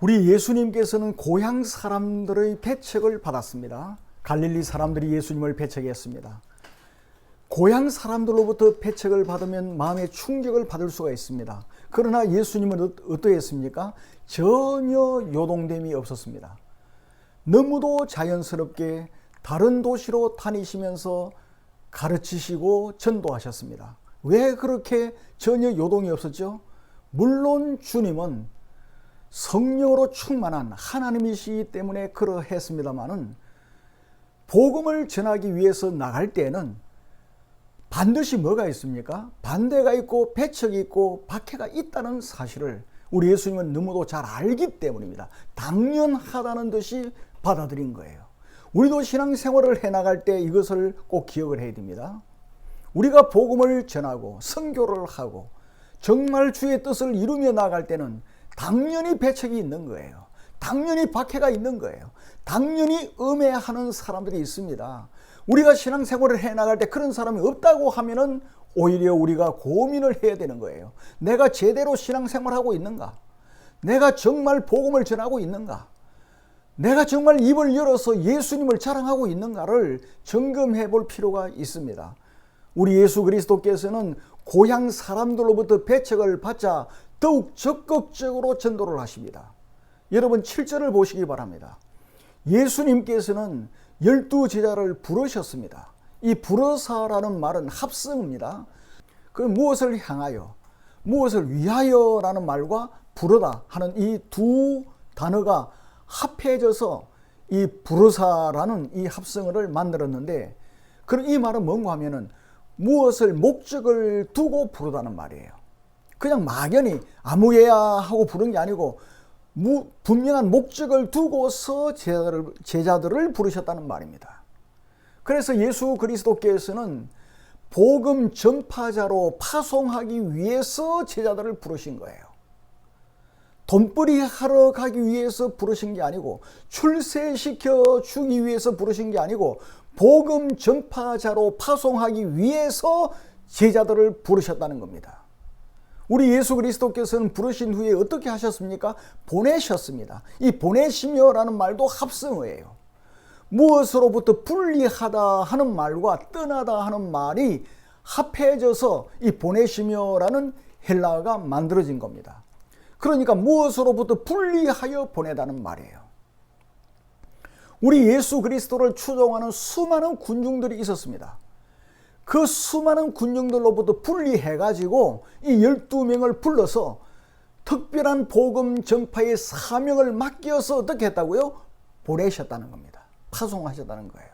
우리 예수님께서는 고향 사람들의 배척을 받았습니다. 갈릴리 사람들이 예수님을 배척했습니다. 고향 사람들로부터 배척을 받으면 마음의 충격을 받을 수가 있습니다. 그러나 예수님은 어떠했습니까? 전혀 요동됨이 없었습니다. 너무도 자연스럽게 다른 도시로 다니시면서 가르치시고 전도하셨습니다. 왜 그렇게 전혀 요동이 없었죠? 물론 주님은 성령으로 충만한 하나님이시기 때문에 그러했습니다마는 복음을 전하기 위해서 나갈 때는 반드시 뭐가 있습니까? 반대가 있고 배척이 있고 박해가 있다는 사실을 우리 예수님은 너무도 잘 알기 때문입니다. 당연하다는 듯이 받아들인 거예요. 우리도 신앙생활을 해나갈 때 이것을 꼭 기억을 해야 됩니다. 우리가 복음을 전하고 선교를 하고 정말 주의 뜻을 이루며 나갈 때는 당연히 배척이 있는 거예요. 당연히 박해가 있는 거예요. 당연히 음해하는 사람들이 있습니다. 우리가 신앙생활을 해나갈 때 그런 사람이 없다고 하면은 오히려 우리가 고민을 해야 되는 거예요. 내가 제대로 신앙생활하고 있는가? 내가 정말 복음을 전하고 있는가? 내가 정말 입을 열어서 예수님을 자랑하고 있는가를 점검해 볼 필요가 있습니다. 우리 예수 그리스도께서는 고향 사람들로부터 배척을 받자 더욱 적극적으로 전도를 하십니다. 여러분 7절을 보시기 바랍니다. 예수님께서는 12제자를 부르셨습니다. 이 부르사라는 말은 합성입니다. 그 무엇을 향하여, 무엇을 위하여라는 말과 부르다 하는 이 두 단어가 합해져서 이 부르사라는 이 합성어를 만들었는데, 그럼 이 말은 뭔가 하면은 무엇을 목적을 두고 부르다는 말이에요. 그냥 막연히 아무예야 하고 부른 게 아니고 분명한 목적을 두고서 제자들을 부르셨다는 말입니다. 그래서 예수 그리스도께서는 복음 전파자로 파송하기 위해서 제자들을 부르신 거예요. 돈벌이 하러 가기 위해서 부르신 게 아니고 출세시켜 주기 위해서 부르신 게 아니고 복음 전파자로 파송하기 위해서 제자들을 부르셨다는 겁니다. 우리 예수 그리스도께서는 부르신 후에 어떻게 하셨습니까? 보내셨습니다. 이 보내시며라는 말도 합성어예요. 무엇으로부터 분리하다 하는 말과 떠나다 하는 말이 합해져서 이 보내시며라는 헬라어가 만들어진 겁니다. 그러니까 무엇으로부터 분리하여 보내다는 말이에요. 우리 예수 그리스도를 추종하는 수많은 군중들이 있었습니다. 그 수많은 군중들로부터 분리해가지고 이 12명을 불러서 특별한 복음 전파의 사명을 맡겨서 어떻게 했다고요? 보내셨다는 겁니다. 파송하셨다는 거예요.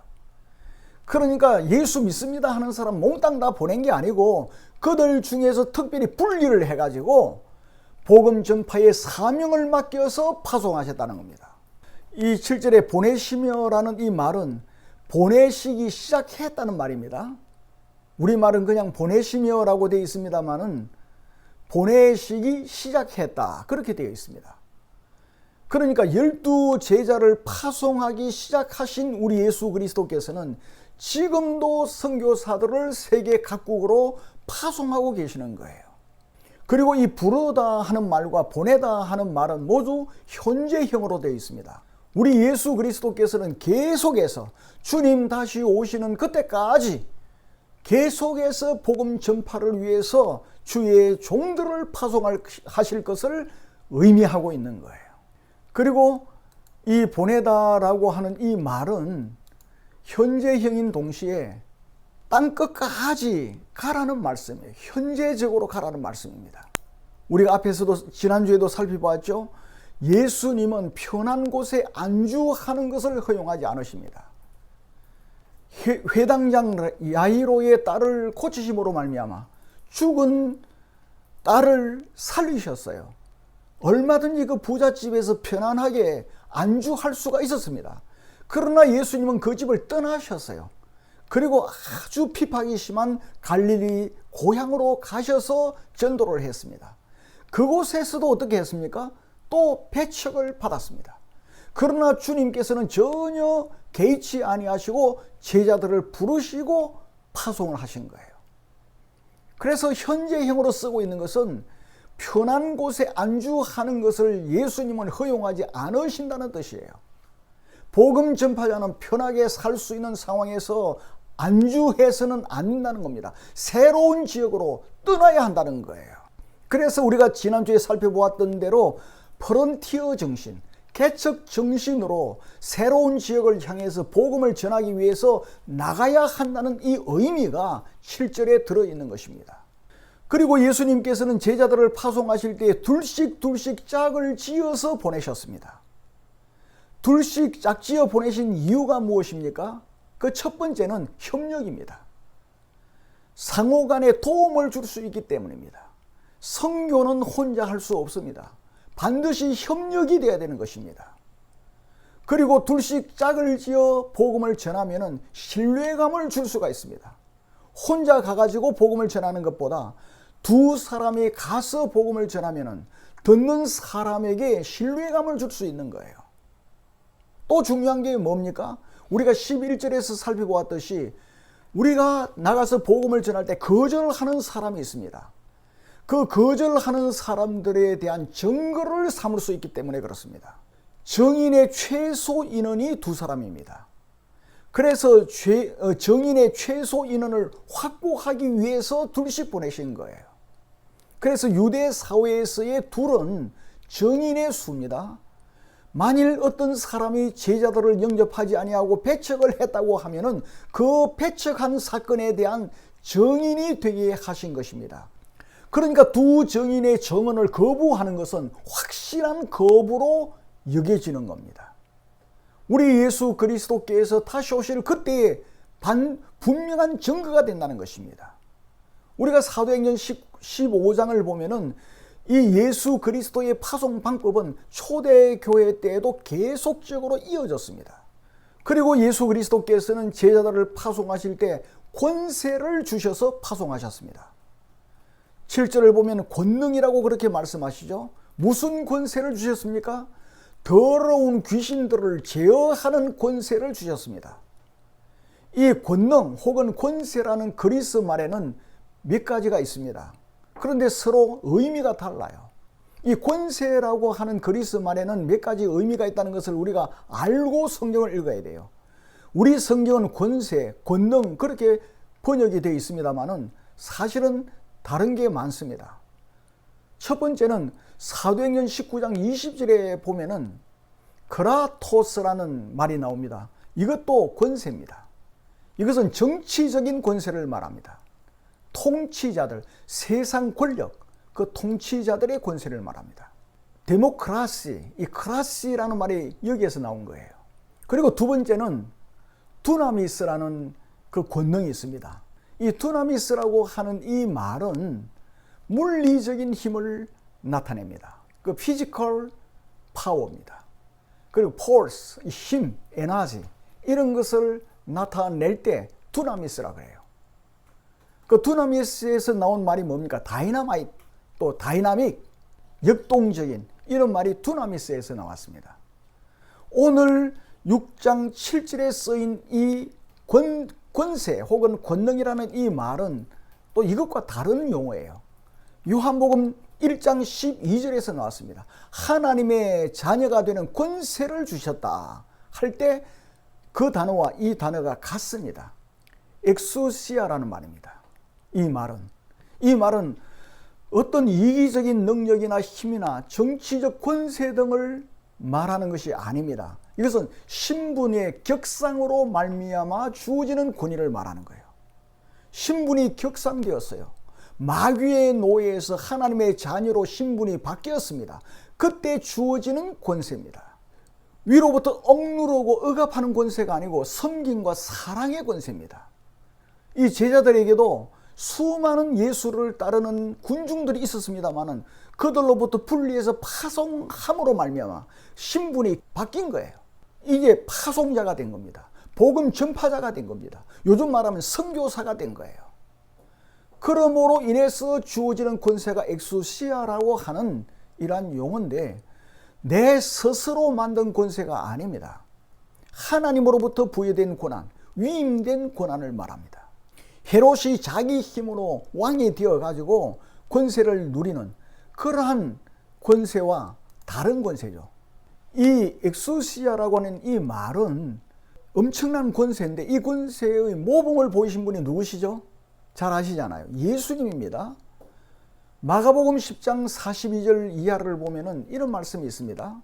그러니까 예수 믿습니다 하는 사람 몽땅 다 보낸 게 아니고 그들 중에서 특별히 분리를 해가지고 복음 전파의 사명을 맡겨서 파송하셨다는 겁니다. 이 7절에 보내시며라는 이 말은 보내시기 시작했다는 말입니다. 우리말은 그냥 보내시며라고 되어 있습니다만은 보내시기 시작했다 그렇게 되어 있습니다. 그러니까 12제자를 파송하기 시작하신 우리 예수 그리스도께서는 지금도 선교사들을 세계 각국으로 파송하고 계시는 거예요. 그리고 이 부르다 하는 말과 보내다 하는 말은 모두 현재형으로 되어 있습니다. 우리 예수 그리스도께서는 계속해서 주님 다시 오시는 그때까지 계속해서 복음 전파를 위해서 주의 종들을 파송하실 것을 의미하고 있는 거예요. 그리고 이 보내다라고 하는 이 말은 현재형인 동시에 땅끝까지 가라는 말씀이에요. 현재적으로 가라는 말씀입니다. 우리가 앞에서도 지난주에도 살펴봤죠. 예수님은 편한 곳에 안주하는 것을 허용하지 않으십니다. 회당장 야이로의 딸을 고치심으로 말미암아 죽은 딸을 살리셨어요. 얼마든지 그 부잣집에서 편안하게 안주할 수가 있었습니다. 그러나 예수님은 그 집을 떠나셨어요. 그리고 아주 핍박이 심한 갈릴리 고향으로 가셔서 전도를 했습니다. 그곳에서도 어떻게 했습니까? 또 배척을 받았습니다. 그러나 주님께서는 전혀 개의치 아니하시고 제자들을 부르시고 파송을 하신 거예요. 그래서 현재형으로 쓰고 있는 것은 편한 곳에 안주하는 것을 예수님은 허용하지 않으신다는 뜻이에요. 복음 전파자는 편하게 살 수 있는 상황에서 안주해서는 안 된다는 겁니다. 새로운 지역으로 떠나야 한다는 거예요. 그래서 우리가 지난주에 살펴보았던 대로 프론티어 정신, 개척 정신으로 새로운 지역을 향해서 복음을 전하기 위해서 나가야 한다는 이 의미가 7절에 들어있는 것입니다. 그리고 예수님께서는 제자들을 파송하실 때 둘씩 짝을 지어서 보내셨습니다. 둘씩 짝지어 보내신 이유가 무엇입니까? 그 첫 번째는 협력입니다. 상호 간에 도움을 줄 수 있기 때문입니다. 선교는 혼자 할 수 없습니다. 반드시 협력이 되어야 되는 것입니다. 그리고 둘씩 짝을 지어 복음을 전하면 신뢰감을 줄 수가 있습니다. 혼자 가가지고 복음을 전하는 것보다 두 사람이 가서 복음을 전하면 듣는 사람에게 신뢰감을 줄 수 있는 거예요. 또 중요한 게 뭡니까? 우리가 11절에서 살펴보았듯이 우리가 나가서 복음을 전할 때 거절하는 사람이 있습니다. 그 거절하는 사람들에 대한 증거를 삼을 수 있기 때문에 그렇습니다. 정인의 최소 인원이 2사람입니다. 그래서 정인의 최소 인원을 확보하기 위해서 둘씩 보내신 거예요. 그래서 유대 사회에서의 둘은 정인의 수입니다. 만일 어떤 사람이 제자들을 영접하지 아니하고 배척을 했다고 하면은 그 배척한 사건에 대한 정인이 되게 하신 것입니다. 그러니까 두 정인의 정언을 거부하는 것은 확실한 거부로 여겨지는 겁니다. 우리 예수 그리스도께서 다시 오실 그때에 분명한 증거가 된다는 것입니다. 우리가 사도행전 15장을 보면은 이 예수 그리스도의 파송 방법은 초대교회 때에도 계속적으로 이어졌습니다. 그리고 예수 그리스도께서는 제자들을 파송하실 때 권세를 주셔서 파송하셨습니다. 7절을 보면 권능이라고 그렇게 말씀하시죠. 무슨 권세를 주셨습니까? 더러운 귀신들을 제어하는 권세를 주셨습니다. 이 권능 혹은 권세라는 그리스 말에는 몇 가지가 있습니다. 그런데 서로 의미가 달라요. 이 권세라고 하는 그리스 말에는 몇 가지 의미가 있다는 것을 우리가 알고 성경을 읽어야 돼요. 우리 성경은 권세, 권능 그렇게 번역이 되어 있습니다만은 사실은 다른 게 많습니다. 첫 번째는 사도행전 19장 20절에 보면은 크라토스라는 말이 나옵니다. 이것도 권세입니다. 이것은 정치적인 권세를 말합니다. 통치자들, 세상 권력, 그 통치자들의 권세를 말합니다. 데모크라시, 이 크라시라는 말이 여기에서 나온 거예요. 그리고 두 번째는 두나미스라는 그 권능이 있습니다. 이 두나미스라고 하는 이 말은 물리적인 힘을 나타냅니다. 그 피지컬 파워입니다. 그리고 force, 힘, 에너지 이런 것을 나타낼 때 두나미스라고 해요. 그 두나미스에서 나온 말이 뭡니까? 다이나마이트, 또 다이나믹, 역동적인 이런 말이 두나미스에서 나왔습니다. 오늘 6장 7절에 쓰인 이 권세 혹은 권능이라는 이 말은 또 이것과 다른 용어예요. 요한복음 1장 12절에서 나왔습니다. 하나님의 자녀가 되는 권세를 주셨다 할 때 그 단어와 이 단어가 같습니다. 엑소시아라는 말입니다. 이 말은 어떤 이기적인 능력이나 힘이나 정치적 권세 등을 말하는 것이 아닙니다. 이것은 신분의 격상으로 말미암아 주어지는 권위를 말하는 거예요. 신분이 격상되었어요. 마귀의 노예에서 하나님의 자녀로 신분이 바뀌었습니다. 그때 주어지는 권세입니다. 위로부터 억누르고 억압하는 권세가 아니고 섬김과 사랑의 권세입니다. 이 제자들에게도 수많은 예수를 따르는 군중들이 있었습니다마는 그들로부터 분리해서 파송함으로 말미암아 신분이 바뀐 거예요. 이게 파송자가 된 겁니다. 복음 전파자가 된 겁니다. 요즘 말하면 선교사가 된 거예요. 그러므로 인해서 주어지는 권세가 엑소시아라고 하는 이러한 용어인데 내 스스로 만든 권세가 아닙니다. 하나님으로부터 부여된 권한, 위임된 권한을 말합니다. 헤롯이 자기 힘으로 왕이 되어가지고 권세를 누리는 그러한 권세와 다른 권세죠. 이 엑소시아라고 하는 이 말은 엄청난 권세인데, 이 권세의 모범을 보이신 분이 누구시죠? 잘 아시잖아요. 예수님입니다. 마가복음 10장 42절 이하를 보면은 이런 말씀이 있습니다.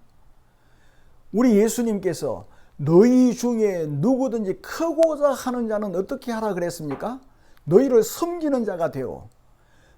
우리 예수님께서 너희 중에 누구든지 크고자 하는 자는 어떻게 하라 그랬습니까? 너희를 섬기는 자가 되어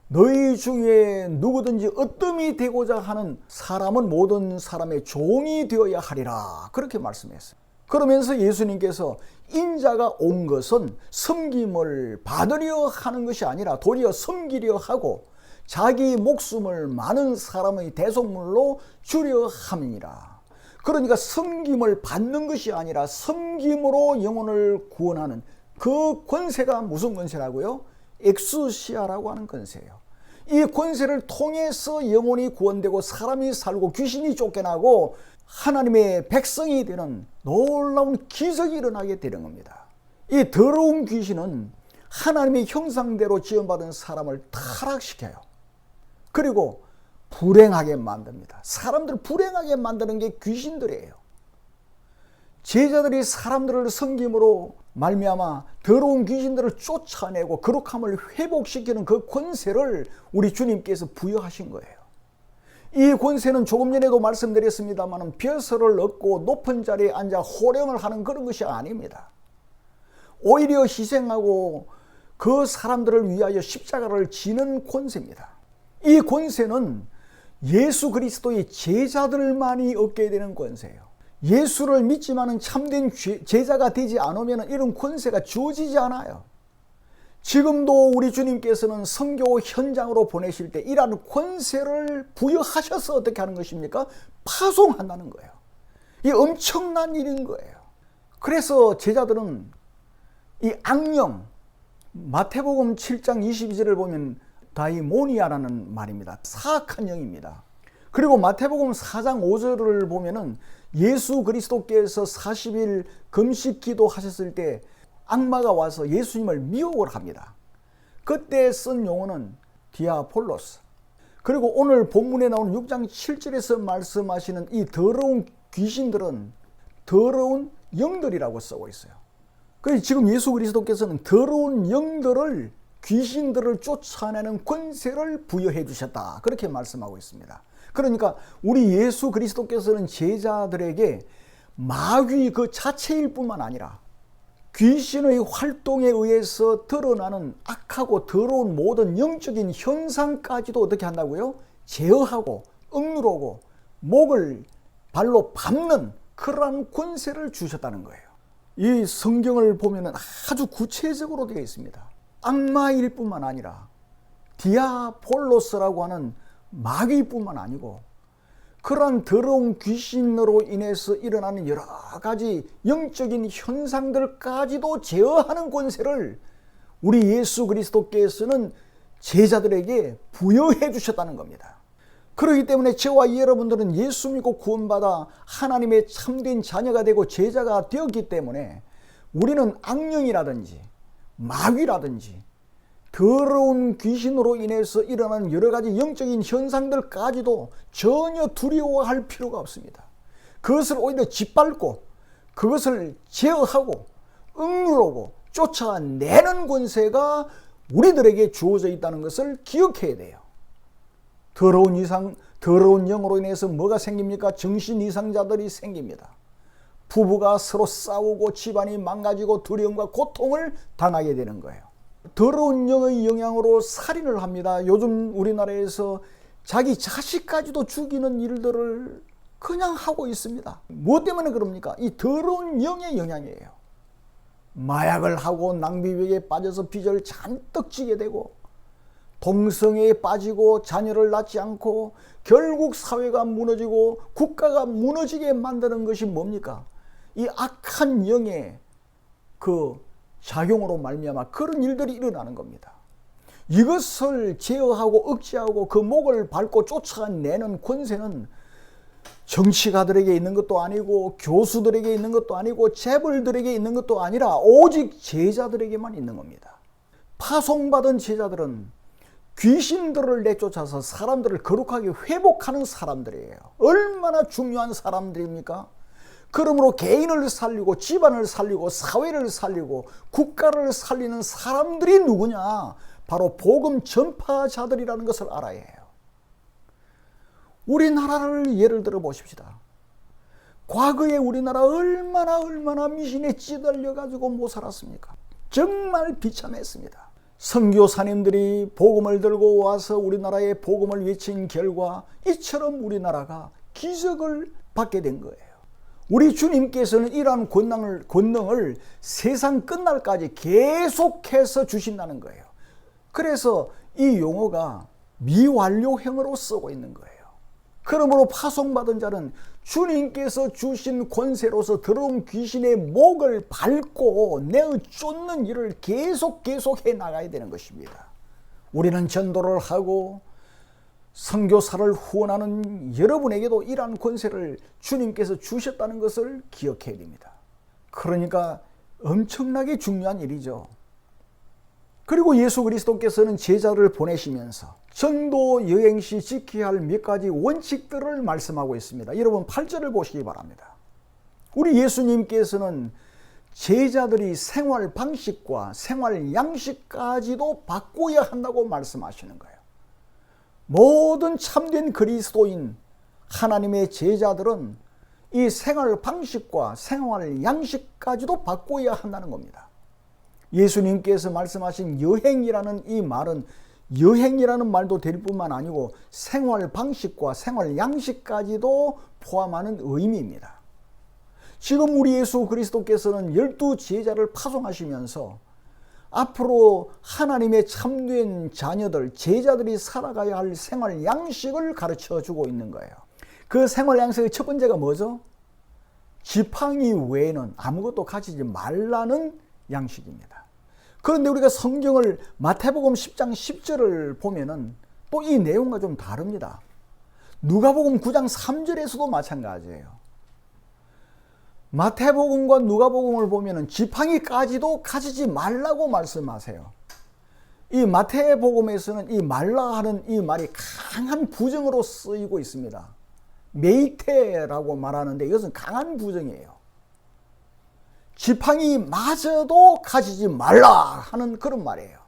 너희 중에 누구든지 어뜸이 되고자 하는 사람은 모든 사람의 종이 되어야 하리라. 그렇게 말씀했어요. 그러면서 예수님께서 인자가 온 것은 섬김을 받으려 하는 것이 아니라 도리어 섬기려 하고 자기 목숨을 많은 사람의 대속물로 주려 함이니라. 그러니까 섬김을 받는 것이 아니라 섬김으로 영혼을 구원하는 그 권세가 무슨 권세라고요? 엑수시아라고 하는 권세예요. 이 권세를 통해서 영혼이 구원되고 사람이 살고 귀신이 쫓겨나고 하나님의 백성이 되는 놀라운 기적이 일어나게 되는 겁니다. 이 더러운 귀신은 하나님의 형상대로 지원받은 사람을 타락시켜요. 그리고 불행하게 만듭니다. 사람들을 불행하게 만드는 게 귀신들이에요. 제자들이 사람들을 섬김으로 말미암아 더러운 귀신들을 쫓아내고 거룩함을 회복시키는 그 권세를 우리 주님께서 부여하신 거예요. 이 권세는 조금 전에도 말씀드렸습니다만 벼슬을 얻고 높은 자리에 앉아 호령을 하는 그런 것이 아닙니다. 오히려 희생하고 그 사람들을 위하여 십자가를 지는 권세입니다. 이 권세는 예수 그리스도의 제자들만이 얻게 되는 권세예요. 예수를 믿지만은 참된 제자가 되지 않으면 이런 권세가 주어지지 않아요. 지금도 우리 주님께서는 선교 현장으로 보내실 때 이러한 권세를 부여하셔서 어떻게 하는 것입니까? 파송한다는 거예요. 이 엄청난 일인 거예요. 그래서 제자들은 이 악령, 마태복음 7장 22절을 보면 다이모니아라는 말입니다. 사악한 영입니다. 그리고 마태복음 4장 5절을 보면은 예수 그리스도께서 40일 금식 기도하셨을 때 악마가 와서 예수님을 미혹을 합니다. 그때 쓴 용어는 디아폴로스. 그리고 오늘 본문에 나오는 6장 7절에서 말씀하시는 이 더러운 귀신들은 더러운 영들이라고 쓰고 있어요. 그래서 지금 예수 그리스도께서는 더러운 영들을 귀신들을 쫓아내는 권세를 부여해 주셨다. 그렇게 말씀하고 있습니다. 그러니까 우리 예수 그리스도께서는 제자들에게 마귀 그 자체일 뿐만 아니라 귀신의 활동에 의해서 드러나는 악하고 더러운 모든 영적인 현상까지도 어떻게 한다고요? 제어하고 억누르고 목을 발로 밟는 그러한 권세를 주셨다는 거예요. 이 성경을 보면 아주 구체적으로 되어 있습니다. 악마일 뿐만 아니라 디아폴로스라고 하는 마귀뿐만 아니고 그러한 더러운 귀신으로 인해서 일어나는 여러 가지 영적인 현상들까지도 제어하는 권세를 우리 예수 그리스도께서는 제자들에게 부여해 주셨다는 겁니다. 그렇기 때문에 저와 여러분들은 예수 믿고 구원받아 하나님의 참된 자녀가 되고 제자가 되었기 때문에 우리는 악령이라든지 마귀라든지 더러운 귀신으로 인해서 일어나는 여러 가지 영적인 현상들까지도 전혀 두려워할 필요가 없습니다. 그것을 오히려 짓밟고 그것을 제어하고 억누르고 쫓아내는 권세가 우리들에게 주어져 있다는 것을 기억해야 돼요. 더러운 영으로 인해서 뭐가 생깁니까? 정신 이상자들이 생깁니다. 부부가 서로 싸우고 집안이 망가지고 두려움과 고통을 당하게 되는 거예요. 더러운 영의 영향으로 살인을 합니다. 요즘 우리나라에서 자기 자식까지도 죽이는 일들을 그냥 하고 있습니다. 무엇 때문에 그럽니까? 이 더러운 영의 영향이에요. 마약을 하고 낭비벽에 빠져서 빚을 잔뜩 지게 되고 동성애에 빠지고 자녀를 낳지 않고 결국 사회가 무너지고 국가가 무너지게 만드는 것이 뭡니까? 이 악한 영의 그 작용으로 말미암아 그런 일들이 일어나는 겁니다. 이것을 제어하고 억제하고 그 목을 밟고 쫓아내는 권세는 정치가들에게 있는 것도 아니고 교수들에게 있는 것도 아니고 재벌들에게 있는 것도 아니라 오직 제자들에게만 있는 겁니다. 파송받은 제자들은 귀신들을 내쫓아서 사람들을 거룩하게 회복하는 사람들이에요. 얼마나 중요한 사람들입니까? 그러므로 개인을 살리고 집안을 살리고 사회를 살리고 국가를 살리는 사람들이 누구냐? 바로 복음 전파자들이라는 것을 알아야 해요. 우리나라를 예를 들어 보십시다. 과거에 우리나라 얼마나 미신에 찌들려 가지고 못 살았습니까? 정말 비참했습니다. 선교사님들이 복음을 들고 와서 우리나라에 복음을 외친 결과 이처럼 우리나라가 기적을 받게 된 거예요. 우리 주님께서는 이러한 권능을 세상 끝날까지 계속해서 주신다는 거예요. 그래서 이 용어가 미완료형으로 쓰고 있는 거예요. 그러므로 파송받은 자는 주님께서 주신 권세로서 들어온 귀신의 목을 밟고 내어 쫓는 일을 계속 해 나가야 되는 것입니다. 우리는 전도를 하고 선교사를 후원하는 여러분에게도 이러한 권세를 주님께서 주셨다는 것을 기억해야 됩니다. 그러니까 엄청나게 중요한 일이죠. 그리고 예수 그리스도께서는 제자를 보내시면서 전도 여행 시 지켜야 할 몇 가지 원칙들을 말씀하고 있습니다. 여러분 8절을 보시기 바랍니다. 우리 예수님께서는 제자들이 생활 방식과 생활 양식까지도 바꿔야 한다고 말씀하시는 거예요. 모든 참된 그리스도인 하나님의 제자들은 이 생활 방식과 생활 양식까지도 바꿔야 한다는 겁니다. 예수님께서 말씀하신 여행이라는 이 말은 여행이라는 말도 될 뿐만 아니고 생활 방식과 생활 양식까지도 포함하는 의미입니다. 지금 우리 예수 그리스도께서는 12 제자를 파송하시면서 앞으로 하나님의 참된 자녀들, 제자들이 살아가야 할 생활 양식을 가르쳐 주고 있는 거예요. 그 생활 양식의 첫 번째가 뭐죠? 지팡이 외에는 아무것도 가지지 말라는 양식입니다. 그런데 우리가 성경을 마태복음 10장 10절을 보면은 또 이 내용과 좀 다릅니다. 누가복음 9장 3절에서도 마찬가지예요. 마태복음과 누가복음을 보면은 지팡이까지도 가지지 말라고 말씀하세요. 이 마태복음에서는 이 말라 하는 이 말이 강한 부정으로 쓰이고 있습니다. 메이테라고 말하는데 이것은 강한 부정이에요. 지팡이마저도 가지지 말라 하는 그런 말이에요.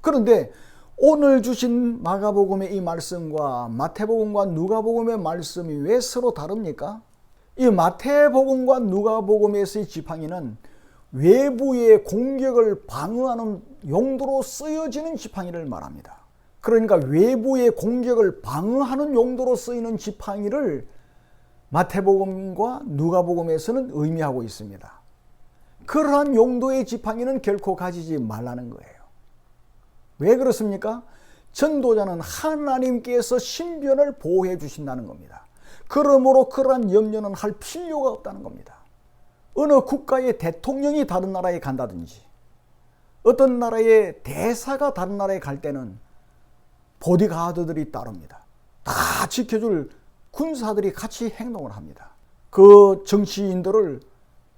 그런데 오늘 주신 마가복음의 이 말씀과 마태복음과 누가복음의 말씀이 왜 서로 다릅니까? 이 마태복음과 누가복음에서의 지팡이는 외부의 공격을 방어하는 용도로 쓰여지는 지팡이를 말합니다. 그러니까 외부의 공격을 방어하는 용도로 쓰이는 지팡이를 마태복음과 누가복음에서는 의미하고 있습니다. 그러한 용도의 지팡이는 결코 가지지 말라는 거예요. 왜 그렇습니까? 전도자는 하나님께서 신변을 보호해 주신다는 겁니다. 그러므로 그러한 염려는 할 필요가 없다는 겁니다. 어느 국가의 대통령이 다른 나라에 간다든지 어떤 나라의 대사가 다른 나라에 갈 때는 보디가드들이 따릅니다. 다 지켜줄 군사들이 같이 행동을 합니다. 그 정치인들을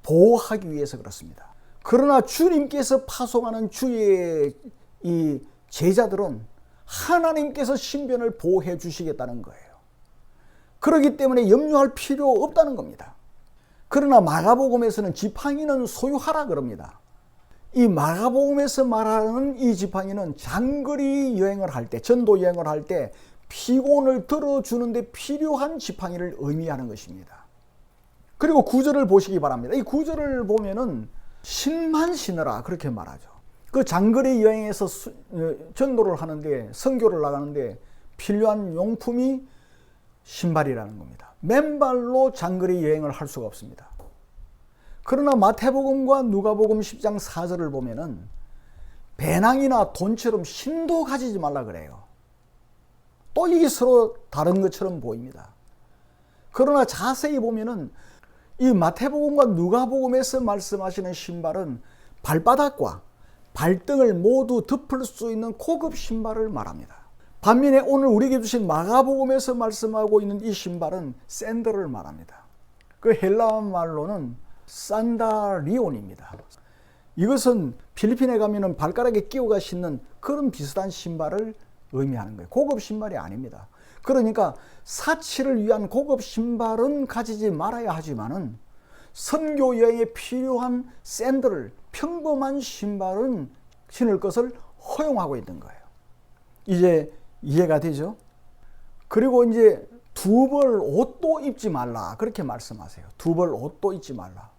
보호하기 위해서 그렇습니다. 그러나 주님께서 파송하는 주의 이 제자들은 하나님께서 신변을 보호해 주시겠다는 거예요. 그렇기 때문에 염려할 필요 없다는 겁니다. 그러나 마가복음에서는 지팡이는 소유하라 그럽니다. 이 마가복음에서 말하는 이 지팡이는 장거리 여행을 할 때, 전도 여행을 할 때 피곤을 들어주는데 필요한 지팡이를 의미하는 것입니다. 그리고 9절을 보시기 바랍니다. 이 9절을 보면은 신만 신으라 그렇게 말하죠. 그 장거리 여행에서 전도를 하는데 선교를 나가는데 필요한 용품이 신발이라는 겁니다. 맨발로 장거리 여행을 할 수가 없습니다. 그러나 마태복음과 누가복음 10장 4절을 보면은 배낭이나 돈처럼 신도 가지지 말라 그래요. 또 이게 서로 다른 것처럼 보입니다. 그러나 자세히 보면은 이 마태복음과 누가복음에서 말씀하시는 신발은 발바닥과 발등을 모두 덮을 수 있는 고급 신발을 말합니다. 반면에 오늘 우리에게 주신 마가복음에서 말씀하고 있는 이 신발은 샌들을 말합니다. 그 헬라 말로는 산다리온입니다. 이것은 필리핀에 가면은 발가락에 끼워가 신는 그런 비슷한 신발을 의미하는 거예요. 고급 신발이 아닙니다. 그러니까 사치를 위한 고급 신발은 가지지 말아야 하지만은 선교 여행에 필요한 샌들을, 평범한 신발은 신을 것을 허용하고 있는 거예요. 이제 이해가 되죠? 그리고 이제 두 벌 옷도 입지 말라 그렇게 말씀하세요. 두 벌 옷도 입지 말라.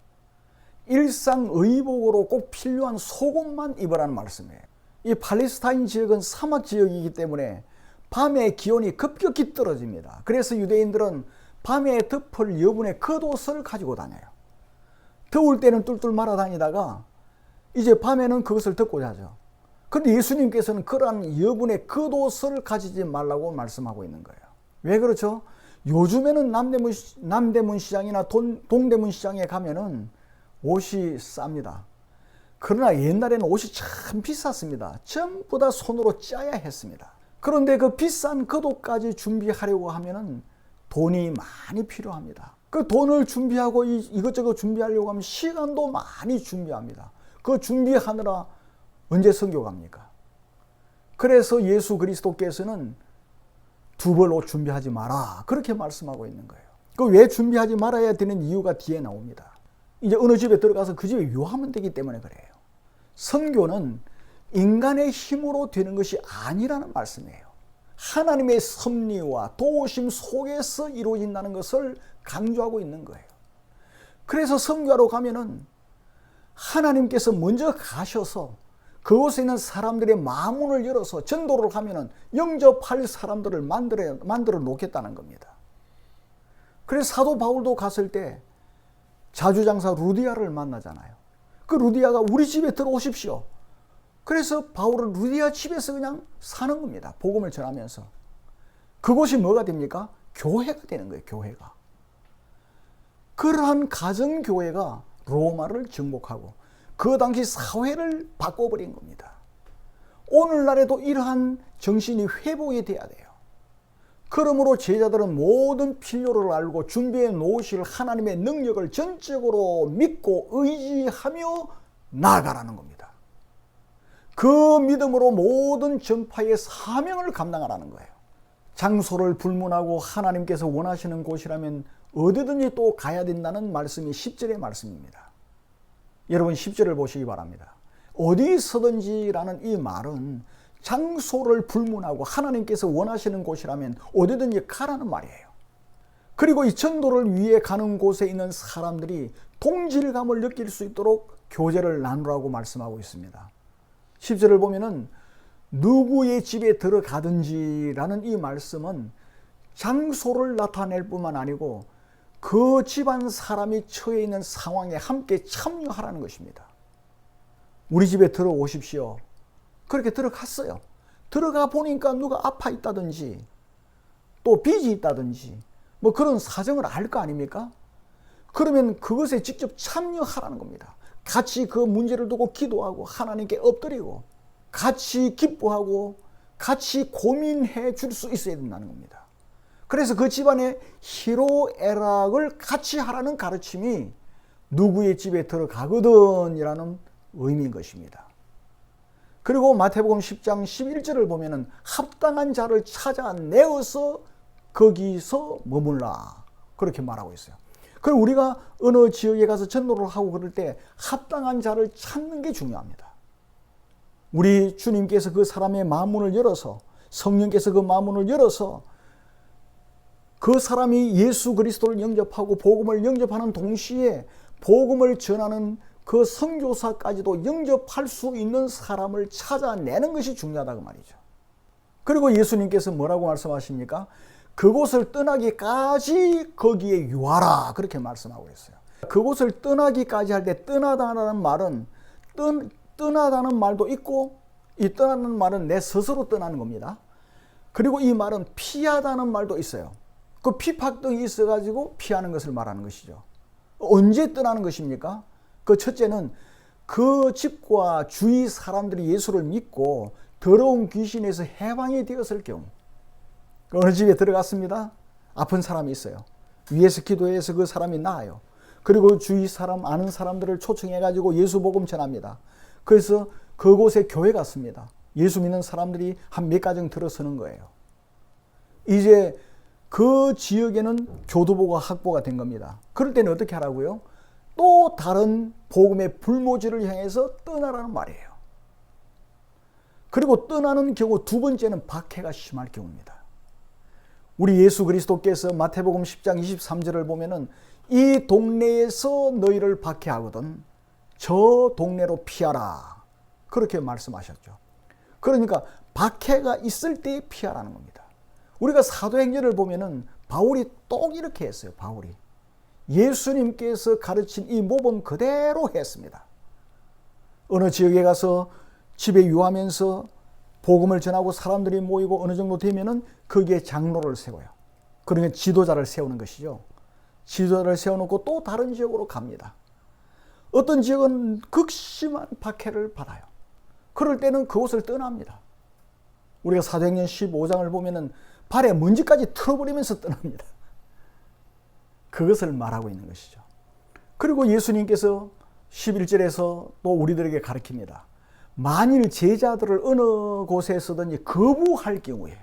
일상 의복으로 꼭 필요한 속옷만 입으라는 말씀이에요. 이 팔레스타인 지역은 사막 지역이기 때문에 밤에 기온이 급격히 떨어집니다. 그래서 유대인들은 밤에 덮을 여분의 겉옷을 가지고 다녀요. 더울 때는 뚫뚫 말아 다니다가 이제 밤에는 그것을 덮고 자죠. 그런데 예수님께서는 그러한 여분의 겉옷을 가지지 말라고 말씀하고 있는 거예요. 왜 그렇죠? 요즘에는 남대문 시장이나 동대문 시장에 가면은 옷이 쌉니다. 그러나 옛날에는 옷이 참 비쌌습니다. 전부 다 손으로 짜야 했습니다. 그런데 그 비싼 겉옷까지 준비하려고 하면은 돈이 많이 필요합니다. 그 돈을 준비하고 이것저것 준비하려고 하면 시간도 많이 준비합니다. 그 준비하느라 언제 선교 갑니까? 그래서 예수 그리스도께서는 두 벌 옷 준비하지 마라 그렇게 말씀하고 있는 거예요. 그 왜 준비하지 말아야 되는 이유가 뒤에 나옵니다. 이제 어느 집에 들어가서 그 집에 유하면 되기 때문에 그래요. 선교는 인간의 힘으로 되는 것이 아니라는 말씀이에요. 하나님의 섭리와 도우심 속에서 이루어진다는 것을 강조하고 있는 거예요. 그래서 선교하러 가면은 하나님께서 먼저 가셔서 그곳에 있는 사람들의 마음문을 열어서 전도를 하면은 영접할 사람들을 만들어 놓겠다는 겁니다. 그래서 사도 바울도 갔을 때 자주장사 루디아를 만나잖아요. 그 루디아가 우리 집에 들어오십시오. 그래서 바울은 루디아 집에서 그냥 사는 겁니다. 복음을 전하면서. 그곳이 뭐가 됩니까? 교회가 되는 거예요. 교회가. 그러한 가정교회가 로마를 정복하고 그 당시 사회를 바꿔버린 겁니다. 오늘날에도 이러한 정신이 회복이 돼야 돼요. 그러므로 제자들은 모든 필요를 알고 준비해 놓으실 하나님의 능력을 전적으로 믿고 의지하며 나아가라는 겁니다. 그 믿음으로 모든 전파의 사명을 감당하라는 거예요. 장소를 불문하고 하나님께서 원하시는 곳이라면 어디든지 또 가야 된다는 말씀이 10절의 말씀입니다. 여러분 10절을 보시기 바랍니다. 어디서든지라는 이 말은 장소를 불문하고 하나님께서 원하시는 곳이라면 어디든지 가라는 말이에요. 그리고 이 전도를 위해 가는 곳에 있는 사람들이 동질감을 느낄 수 있도록 교제를 나누라고 말씀하고 있습니다. 10절을 보면은 누구의 집에 들어가든지라는 이 말씀은 장소를 나타낼 뿐만 아니고 그 집안 사람이 처해 있는 상황에 함께 참여하라는 것입니다. 우리 집에 들어오십시오. 그렇게 들어갔어요. 들어가 보니까 누가 아파 있다든지 또 빚이 있다든지 뭐 그런 사정을 알 거 아닙니까? 그러면 그것에 직접 참여하라는 겁니다. 같이 그 문제를 두고 기도하고 하나님께 엎드리고 같이 기뻐하고 같이 고민해 줄 수 있어야 된다는 겁니다. 그래서 그 집안의 희로애락을 같이 하라는 가르침이 누구의 집에 들어가거든 이라는 의미인 것입니다. 그리고 마태복음 10장 11절을 보면은 합당한 자를 찾아내어서 거기서 머물라 그렇게 말하고 있어요. 그리고 우리가 어느 지역에 가서 전도를 하고 그럴 때 합당한 자를 찾는 게 중요합니다. 우리 주님께서 그 사람의 마음문을 열어서 성령께서 그 마음문을 열어서 그 사람이 예수 그리스도를 영접하고 복음을 영접하는 동시에 복음을 전하는 그 선교사까지도 영접할 수 있는 사람을 찾아내는 것이 중요하다고 말이죠. 그리고 예수님께서 뭐라고 말씀하십니까? 그곳을 떠나기까지 거기에 유하라 그렇게 말씀하고 있어요. 그곳을 떠나기까지 할 때 떠나다는 말은 떠나다는 말도 있고 이 떠나는 말은 내 스스로 떠나는 겁니다. 그리고 이 말은 피하다는 말도 있어요. 그 피팍등이 있어가지고 피하는 것을 말하는 것이죠. 언제 떠나는 것입니까? 그 첫째는 그 집과 주위 사람들이 예수를 믿고 더러운 귀신에서 해방이 되었을 경우 어느 집에 들어갔습니다. 아픈 사람이 있어요. 위에서 기도해서 그 사람이 나아요. 그리고 주위 사람 아는 사람들을 초청해가지고 예수 복음 전합니다. 그래서 그곳에 교회 갔습니다. 예수 믿는 사람들이 한 몇 가정 들어서는 거예요. 이제 그 지역에는 교두보가 확보가 된 겁니다. 그럴 때는 어떻게 하라고요? 또 다른 복음의 불모지를 향해서 떠나라는 말이에요. 그리고 떠나는 경우 두 번째는 박해가 심할 경우입니다. 우리 예수 그리스도께서 마태복음 10장 23절을 보면은 이 동네에서 너희를 박해하거든 저 동네로 피하라. 그렇게 말씀하셨죠. 그러니까 박해가 있을 때 피하라는 겁니다. 우리가 사도행전을 보면은 바울이 똑 이렇게 했어요. 바울이 예수님께서 가르친 이 모범 그대로 했습니다. 어느 지역에 가서 집에 유하면서 복음을 전하고 사람들이 모이고 어느 정도 되면은 거기에 장로를 세워요. 그러니까 지도자를 세우는 것이죠. 지도자를 세워놓고 또 다른 지역으로 갑니다. 어떤 지역은 극심한 박해를 받아요. 그럴 때는 그곳을 떠납니다. 우리가 사도행전 15장을 보면은 발에 먼지까지 틀어버리면서 떠납니다. 그것을 말하고 있는 것이죠. 그리고 예수님께서 11절에서 또 우리들에게 가르칩니다. 만일 제자들을 어느 곳에서든지 거부할 경우에는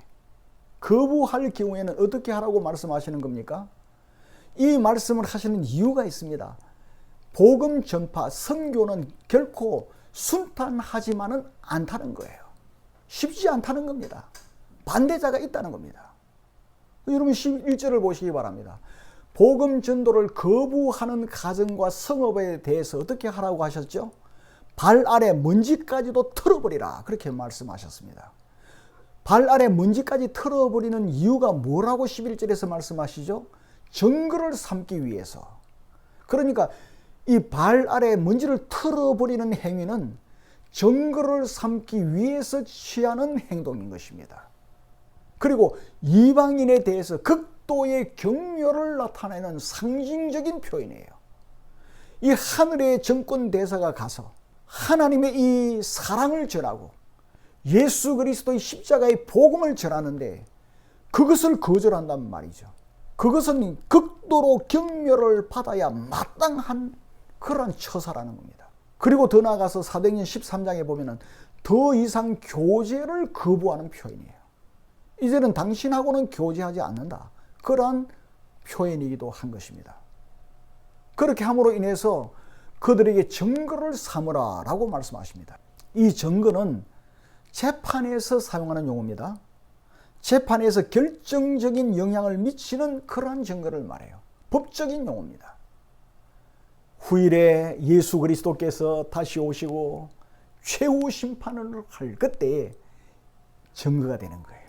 어떻게 하라고 말씀하시는 겁니까? 이 말씀을 하시는 이유가 있습니다. 복음 전파, 선교는 결코 순탄하지만은 않다는 거예요. 쉽지 않다는 겁니다. 반대자가 있다는 겁니다. 여러분 11절을 보시기 바랍니다. 복음 전도를 거부하는 가정과 성업에 대해서 어떻게 하라고 하셨죠? 발 아래 먼지까지도 털어버리라. 그렇게 말씀하셨습니다. 발 아래 먼지까지 털어버리는 이유가 뭐라고 11절에서 말씀하시죠? 정글을 삼기 위해서. 그러니까 이 발 아래 먼지를 털어버리는 행위는 정글을 삼기 위해서 취하는 행동인 것입니다. 그리고 이방인에 대해서 극도의 경멸을 나타내는 상징적인 표현이에요. 이 하늘의 정권 대사가 가서 하나님의 이 사랑을 전하고 예수 그리스도의 십자가의 복음을 전하는데 그것을 거절한단 말이죠. 그것은 극도로 경멸을 받아야 마땅한 그러한 처사라는 겁니다. 그리고 더 나아가서 사도행전 13장에 보면은 더 이상 교제를 거부하는 표현이에요. 이제는 당신하고는 교제하지 않는다. 그러한 표현이기도 한 것입니다. 그렇게 함으로 인해서 그들에게 증거를 삼으라 라고 말씀하십니다. 이 증거는 재판에서 사용하는 용어입니다. 재판에서 결정적인 영향을 미치는 그러한 증거를 말해요. 법적인 용어입니다. 후일에 예수 그리스도께서 다시 오시고 최후 심판을 할 그때에 증거가 되는 거예요.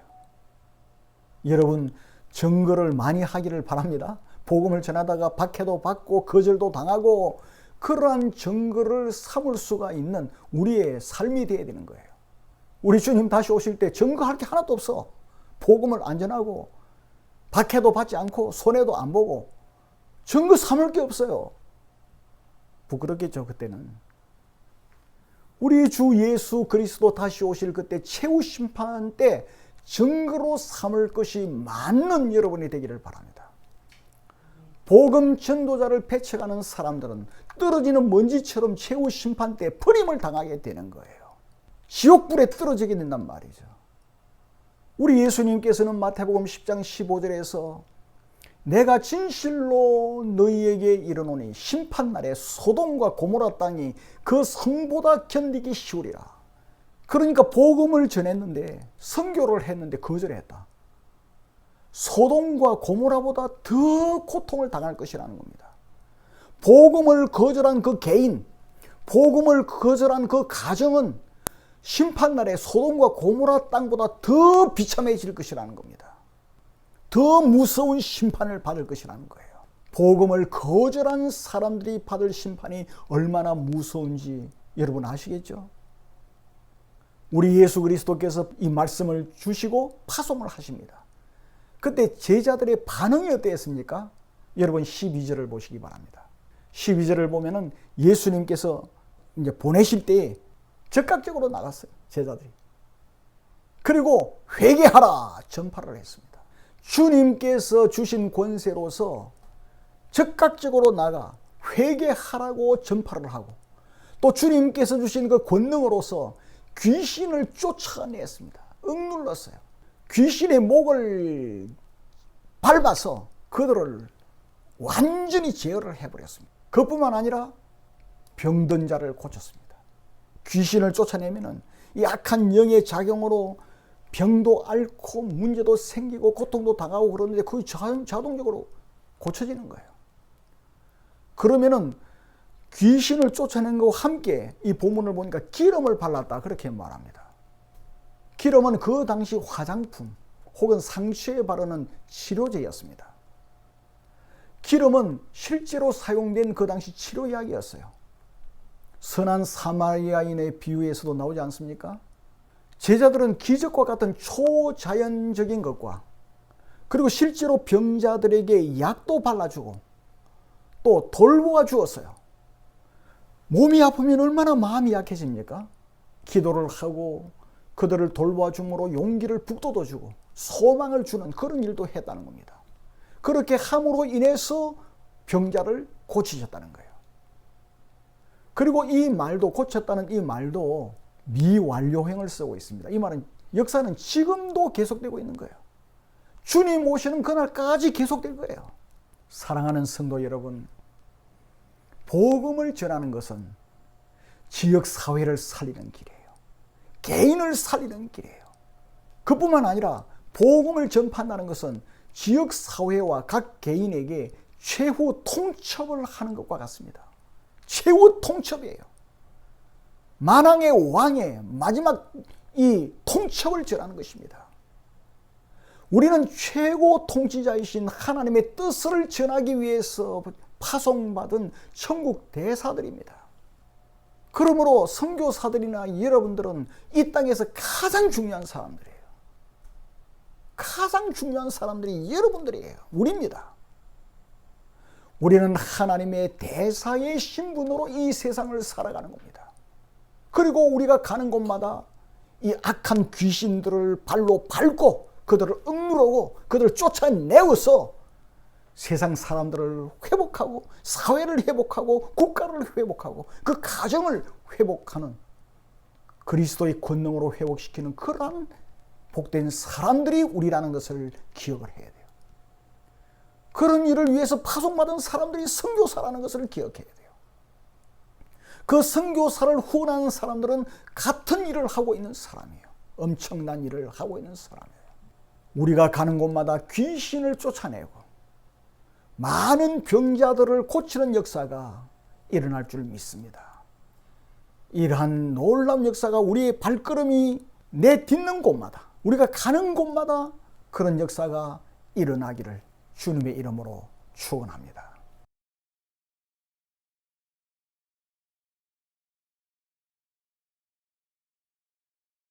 여러분 증거를 많이 하기를 바랍니다. 복음을 전하다가 박해도 받고 거절도 당하고 그러한 증거를 삼을 수가 있는 우리의 삶이 되어야 되는 거예요. 우리 주님 다시 오실 때 증거할 게 하나도 없어. 복음을 안 전하고 박해도 받지 않고 손해도 안 보고 증거 삼을 게 없어요. 부끄럽겠죠. 그때는 우리 주 예수 그리스도 다시 오실 그때 최후 심판 때 증거로 삼을 것이 많은 여러분이 되기를 바랍니다. 복음 전도자를 배척하는 사람들은 떨어지는 먼지처럼 최후 심판 때 버림을 당하게 되는 거예요. 지옥불에 떨어지게 된단 말이죠. 우리 예수님께서는 마태복음 10장 15절에서 내가 진실로 너희에게 이르노니 심판날에 소돔과 고모라 땅이 그 성보다 견디기 쉬우리라. 그러니까 복음을 전했는데 선교를 했는데 거절했다. 소돔과 고모라보다 더 고통을 당할 것이라는 겁니다. 복음을 거절한 그 개인, 복음을 거절한 그 가정은 심판날에 소돔과 고모라 땅보다 더 비참해질 것이라는 겁니다. 더 무서운 심판을 받을 것이라는 거예요. 복음을 거절한 사람들이 받을 심판이 얼마나 무서운지 여러분 아시겠죠? 우리 예수 그리스도께서 이 말씀을 주시고 파송을 하십니다. 그때 제자들의 반응이 어땠습니까? 여러분 12절을 보시기 바랍니다. 12절을 보면은 예수님께서 이제 보내실 때에 즉각적으로 나갔어요. 제자들이. 그리고 회개하라 전파를 했습니다. 주님께서 주신 권세로서 즉각적으로 나가 회개하라고 전파를 하고 또 주님께서 주신 그 권능으로서 귀신을 쫓아냈습니다. 억눌렀어요. 귀신의 목을 밟아서 그들을 완전히 제어를 해버렸습니다. 그뿐만 아니라 병든 자를 고쳤습니다. 귀신을 쫓아내면은 이 악한 영의 작용으로 병도 앓고 문제도 생기고 고통도 당하고 그러는데 그게 자동적으로 고쳐지는 거예요. 그러면은 귀신을 쫓아낸 것과 함께 이 본문을 보니까 기름을 발랐다 그렇게 말합니다. 기름은 그 당시 화장품 혹은 상처에 바르는 치료제였습니다. 기름은 실제로 사용된 그 당시 치료약이었어요. 선한 사마리아인의 비유에서도 나오지 않습니까? 제자들은 기적과 같은 초자연적인 것과 그리고 실제로 병자들에게 약도 발라주고 또 돌보아 주었어요. 몸이 아프면 얼마나 마음이 약해집니까? 기도를 하고 그들을 돌보아 줌으로 용기를 북돋워 주고 소망을 주는 그런 일도 했다는 겁니다. 그렇게 함으로 인해서 병자를 고치셨다는 거예요. 그리고 이 말도, 고쳤다는 이 말도 미완료형을 쓰고 있습니다. 이 말은 역사는 지금도 계속되고 있는 거예요. 주님 오시는 그날까지 계속될 거예요. 사랑하는 성도 여러분, 복음을 전하는 것은 지역사회를 살리는 길이에요. 개인을 살리는 길이에요. 그뿐만 아니라 복음을 전파한다는 것은 지역사회와 각 개인에게 최후 통첩을 하는 것과 같습니다. 최후 통첩이에요. 만왕의 왕의 마지막 이 통첩을 전하는 것입니다. 우리는 최고 통치자이신 하나님의 뜻을 전하기 위해서 파송받은 천국 대사들입니다. 그러므로 선교사들이나 여러분들은 이 땅에서 가장 중요한 사람들이에요. 가장 중요한 사람들이 여러분들이에요. 우리입니다. 우리는 하나님의 대사의 신분으로 이 세상을 살아가는 겁니다. 그리고 우리가 가는 곳마다 이 악한 귀신들을 발로 밟고 그들을 억누르고 그들을 쫓아내어서 세상 사람들을 회복하고 사회를 회복하고 국가를 회복하고 그 가정을 회복하는 그리스도의 권능으로 회복시키는 그러한 복된 사람들이 우리라는 것을 기억을 해야 돼요. 그런 일을 위해서 파송받은 사람들이 선교사라는 것을 기억해야 돼요. 그 선교사를 후원하는 사람들은 같은 일을 하고 있는 사람이에요. 엄청난 일을 하고 있는 사람이에요. 우리가 가는 곳마다 귀신을 쫓아내고 많은 병자들을 고치는 역사가 일어날 줄 믿습니다. 이러한 놀라운 역사가 우리의 발걸음이 내딛는 곳마다 우리가 가는 곳마다 그런 역사가 일어나기를 주님의 이름으로 축원합니다.